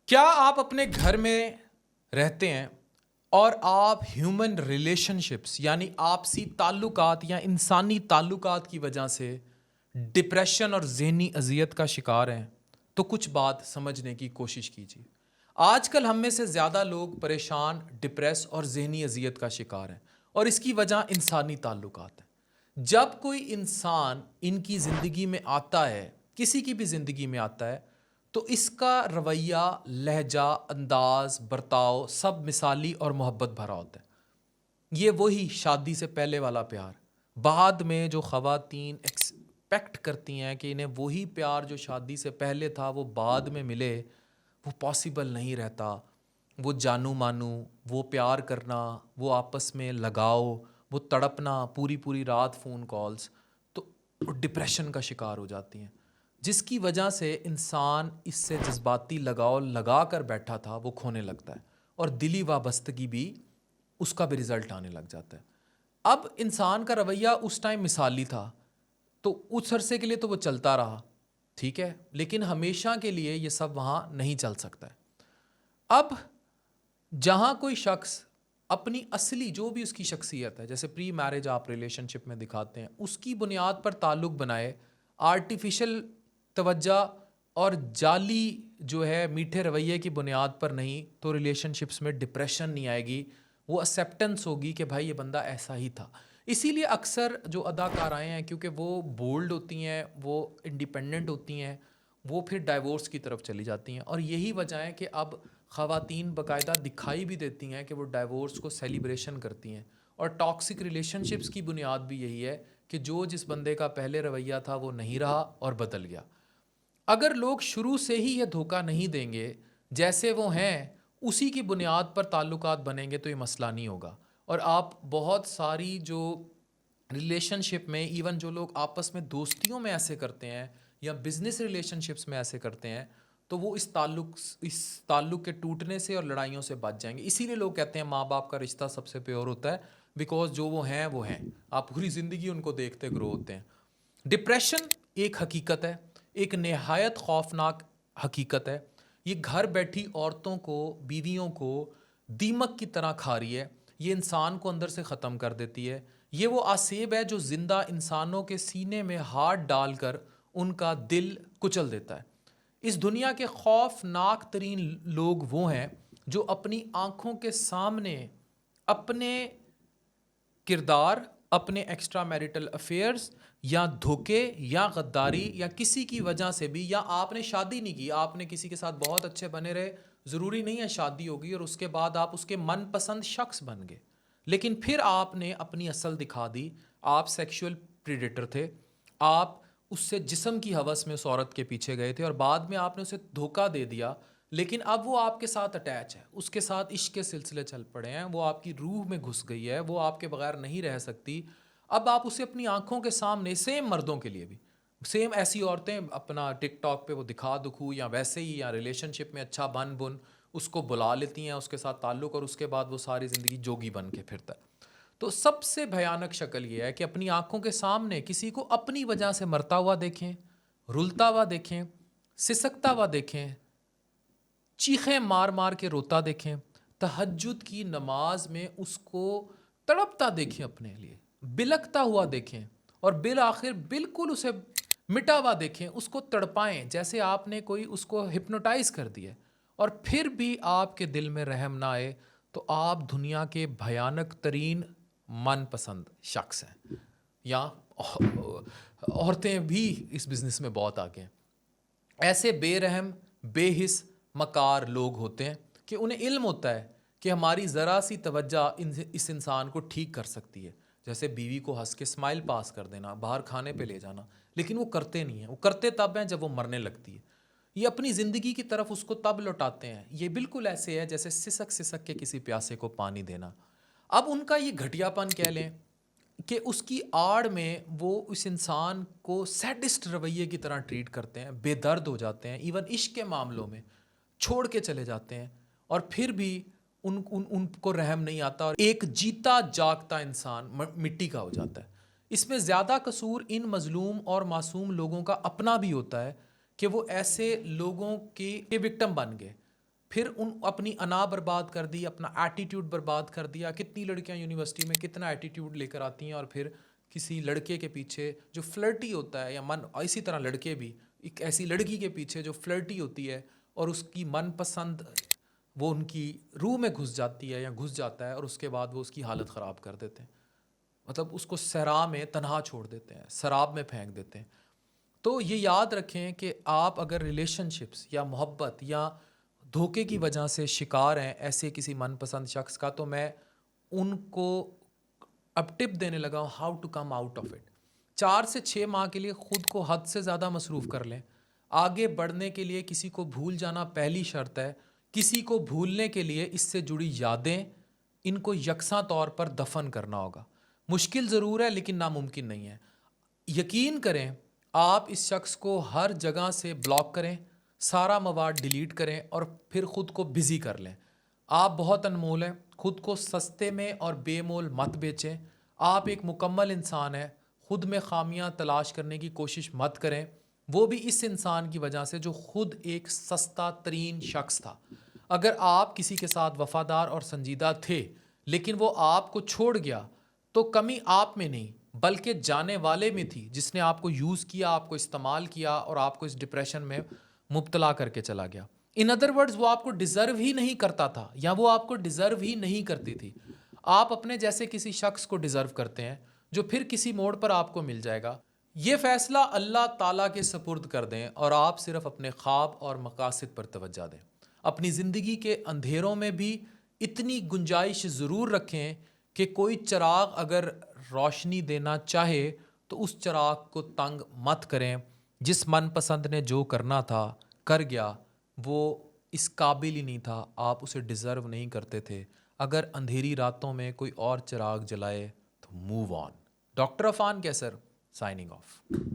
کیا آپ اپنے گھر میں رہتے ہیں اور آپ ہیومن ریلیشن شپس یعنی آپسی تعلقات یا انسانی تعلقات کی وجہ سے ڈپریشن اور ذہنی اذیت کا شکار ہیں؟ تو کچھ بات سمجھنے کی کوشش کیجیے۔ آج کل ہم میں سے زیادہ لوگ پریشان، ڈپریس اور ذہنی اذیت کا شکار ہیں، اور اس کی وجہ انسانی تعلقات ہیں۔ جب کوئی انسان ان کی زندگی میں آتا ہے، کسی کی بھی زندگی میں آتا ہے، تو اس کا رویہ، لہجہ، انداز، برتاؤ سب مثالی اور محبت بھرا ہوتا ہے۔ یہ وہی شادی سے پہلے والا پیار، بعد میں جو خواتین ایکسپیکٹ کرتی ہیں کہ انہیں وہی پیار جو شادی سے پہلے تھا وہ بعد میں ملے، وہ پاسبل نہیں رہتا۔ وہ جانو مانو، وہ پیار کرنا، وہ آپس میں لگاؤ، وہ تڑپنا، پوری پوری رات فون کالز، تو ڈپریشن کا شکار ہو جاتی ہیں، جس کی وجہ سے انسان اس سے جذباتی لگاؤ لگا کر بیٹھا تھا وہ کھونے لگتا ہے، اور دلی وابستگی بھی اس کا بھی رزلٹ آنے لگ جاتا ہے۔ اب انسان کا رویہ اس ٹائم مثالی تھا، تو اس عرصے کے لیے تو وہ چلتا رہا، ٹھیک ہے، لیکن ہمیشہ کے لیے یہ سب وہاں نہیں چل سکتا ہے۔ اب جہاں کوئی شخص اپنی اصلی جو بھی اس کی شخصیت ہے، جیسے پری میرج آپ ریلیشن شپ میں دکھاتے ہیں، اس کی بنیاد پر تعلق بنائے، آرٹیفیشل توجہ اور جعلی جو ہے میٹھے رویے کی بنیاد پر نہیں، تو ریلیشن شپس میں ڈپریشن نہیں آئے گی، وہ ایکسیپٹنس ہوگی کہ بھائی یہ بندہ ایسا ہی تھا۔ اسی لیے اکثر جو اداکارائیں ہیں، کیونکہ وہ بولڈ ہوتی ہیں، وہ انڈیپینڈنٹ ہوتی ہیں، وہ پھر ڈائیورس کی طرف چلی جاتی ہیں، اور یہی وجہ ہے کہ اب خواتین باقاعدہ دکھائی بھی دیتی ہیں کہ وہ ڈائیورس کو سیلیبریشن کرتی ہیں، اور ٹاکسک ریلیشن شپس کی بنیاد بھی یہی ہے کہ جو جس بندے کا پہلے رویہ تھا وہ نہیں رہا اور بدل گیا۔ اگر لوگ شروع سے ہی یہ دھوکہ نہیں دیں گے، جیسے وہ ہیں اسی کی بنیاد پر تعلقات بنیں گے، تو یہ مسئلہ نہیں ہوگا۔ اور آپ بہت ساری جو ریلیشن شپ میں، ایون جو لوگ آپس میں دوستیوں میں ایسے کرتے ہیں یا بزنس ریلیشن شپس میں ایسے کرتے ہیں، تو وہ اس تعلق کے ٹوٹنے سے اور لڑائیوں سے بچ جائیں گے۔ اسی لیے لوگ کہتے ہیں ماں باپ کا رشتہ سب سے پیور ہوتا ہے، بیکاز جو وہ ہیں وہ ہیں، آپ پوری زندگی ان کو دیکھتے گرو ہوتے ہیں۔ ڈپریشن ایک حقیقت ہے، ایک نہایت خوفناک حقیقت ہے۔ یہ گھر بیٹھی عورتوں کو، بیویوں کو دیمک کی طرح کھا رہی ہے، یہ انسان کو اندر سے ختم کر دیتی ہے۔ یہ وہ آسیب ہے جو زندہ انسانوں کے سینے میں ہاتھ ڈال کر ان کا دل کچل دیتا ہے۔ اس دنیا کے خوفناک ترین لوگ وہ ہیں جو اپنی آنکھوں کے سامنے اپنے کردار، اپنے ایکسٹرا میریٹل افیئرز یا دھوکے یا غداری یا کسی کی وجہ سے بھی، یا آپ نے شادی نہیں کی، آپ نے کسی کے ساتھ بہت اچھے بنے رہے، ضروری نہیں ہے شادی ہوگی اور اس کے بعد آپ اس کے من پسند شخص بن گئے، لیکن پھر آپ نے اپنی اصل دکھا دی، آپ سیکشول پریڈیٹر تھے، آپ اس سے جسم کی ہوس میں اس عورت کے پیچھے گئے تھے، اور بعد میں آپ نے اسے دھوکہ دے دیا، لیکن اب وہ آپ کے ساتھ اٹیچ ہے، اس کے ساتھ عشق کے سلسلے چل پڑے ہیں، وہ آپ کی روح میں گھس گئی ہے، وہ آپ کے بغیر نہیں رہ سکتی۔ اب آپ اسے اپنی آنکھوں کے سامنے، سیم مردوں کے لیے بھی سیم، ایسی عورتیں اپنا ٹک ٹاک پہ وہ دکھا دکھو یا ویسے ہی، یا ریلیشن شپ میں اچھا بن اس کو بلا لیتی ہیں، اس کے ساتھ تعلق، اور اس کے بعد وہ ساری زندگی جوگی بن کے پھرتا ہے۔ تو سب سے بھیانک شکل یہ ہے کہ اپنی آنکھوں کے سامنے کسی کو اپنی وجہ سے مرتا ہوا دیکھیں، رلتا ہوا دیکھیں، سسکتا ہوا دیکھیں، چیخیں مار مار کے روتا دیکھیں، تہجد کی نماز میں اس کو تڑپتا دیکھیں، اپنے لیے بلکتا ہوا دیکھیں، اور بالآخر بالکل اسے مٹا ہوا دیکھیں، اس کو تڑپائیں جیسے آپ نے کوئی اس کو ہپنوٹائز کر دیا، اور پھر بھی آپ کے دل میں رحم نہ آئے، تو آپ دنیا کے بھیانک ترین من پسند شخص ہیں۔ یا عورتیں بھی اس بزنس میں بہت آگے ہیں۔ ایسے بے رحم، بے حس، مکار لوگ ہوتے ہیں کہ انہیں علم ہوتا ہے کہ ہماری ذرا سی توجہ اس انسان کو ٹھیک کر سکتی ہے، جیسے بیوی کو ہنس کے اسمائل پاس کر دینا، باہر کھانے پہ لے جانا، لیکن وہ کرتے نہیں ہیں، وہ کرتے تب ہیں جب وہ مرنے لگتی ہے۔ یہ اپنی زندگی کی طرف اس کو تب لوٹاتے ہیں، یہ بالکل ایسے ہے جیسے سسک سسک کے کسی پیاسے کو پانی دینا۔ اب ان کا یہ گھٹیا پن کہہ لیں کہ اس کی آڑ میں وہ اس انسان کو سیڈسٹ رویے کی طرح ٹریٹ کرتے ہیں، بے درد ہو جاتے ہیں، ایون عشق کے معاملوں میں چھوڑ کے چلے جاتے ہیں، اور پھر بھی ان کو رحم نہیں آتا، اور ایک جیتا جاگتا انسان مٹی کا ہو جاتا ہے۔ اس میں زیادہ قصور ان مظلوم اور معصوم لوگوں کا اپنا بھی ہوتا ہے کہ وہ ایسے لوگوں کے وکٹم بن گئے۔ پھر اپنی انا برباد کر دی, اپنا ایٹیٹیوڈ برباد کر دیا. کتنی لڑکیاں یونیورسٹی میں کتنا ایٹیٹیوڈ لے کر آتی ہیں اور پھر کسی لڑکے کے پیچھے جو فلرٹی ہوتا ہے, یا اسی طرح لڑکے بھی ایک ایسی لڑکی کے پیچھے جو فلرٹی ہوتی ہے اور اس کی من پسند وہ ان کی روح میں گھس جاتی ہے یا گھس جاتا ہے, اور اس کے بعد وہ اس کی حالت خراب کر دیتے ہیں. مطلب اس کو صحرا میں تنہا چھوڑ دیتے ہیں, سراب میں پھینک دیتے ہیں. تو یہ یاد رکھیں کہ آپ اگر ریلیشن شپس یا محبت یا دھوکے کی وجہ سے شکار ہیں ایسے کسی من پسند شخص کا, تو میں ان کو اب ٹپ دینے لگا ہوں how to come out of it. 4 سے 6 ماہ کے لیے خود کو حد سے زیادہ مصروف کر لیں. آگے بڑھنے کے لیے کسی کو بھول جانا پہلی شرط ہے. کسی کو بھولنے کے لیے اس سے جڑی یادیں ان کو یکساں طور پر دفن کرنا ہوگا. مشکل ضرور ہے لیکن ناممکن نہیں ہے. یقین کریں آپ اس شخص کو ہر جگہ سے بلاک کریں, سارا مواد ڈیلیٹ کریں اور پھر خود کو بزی کر لیں. آپ بہت انمول ہیں, خود کو سستے میں اور بے مول مت بیچیں. آپ ایک مکمل انسان ہیں, خود میں خامیاں تلاش کرنے کی کوشش مت کریں, وہ بھی اس انسان کی وجہ سے جو خود ایک سستا ترین شخص تھا. اگر آپ کسی کے ساتھ وفادار اور سنجیدہ تھے لیکن وہ آپ کو چھوڑ گیا تو کمی آپ میں نہیں بلکہ جانے والے میں تھی, جس نے آپ کو یوز کیا, آپ کو استعمال کیا اور آپ کو اس ڈپریشن میں مبتلا کر کے چلا گیا. ان ادر ورڈز وہ آپ کو ڈیزرو ہی نہیں کرتا تھا یا وہ آپ کو ڈیزرو ہی نہیں کرتی تھی. آپ اپنے جیسے کسی شخص کو ڈیزرو کرتے ہیں جو پھر کسی موڑ پر آپ کو مل جائے گا. یہ فیصلہ اللہ تعالیٰ کے سپرد کر دیں اور آپ صرف اپنے خواب اور مقاصد پر توجہ دیں. اپنی زندگی کے اندھیروں میں بھی اتنی گنجائش ضرور رکھیں کہ کوئی چراغ اگر روشنی دینا چاہے تو اس چراغ کو تنگ مت کریں. جس من پسند نے جو کرنا تھا کر گیا, وہ اس قابل ہی نہیں تھا, آپ اسے ڈیزرو نہیں کرتے تھے. اگر اندھیری راتوں میں کوئی اور چراغ جلائے تو موو آن. ڈاکٹر عفان کیسر سائننگ آف.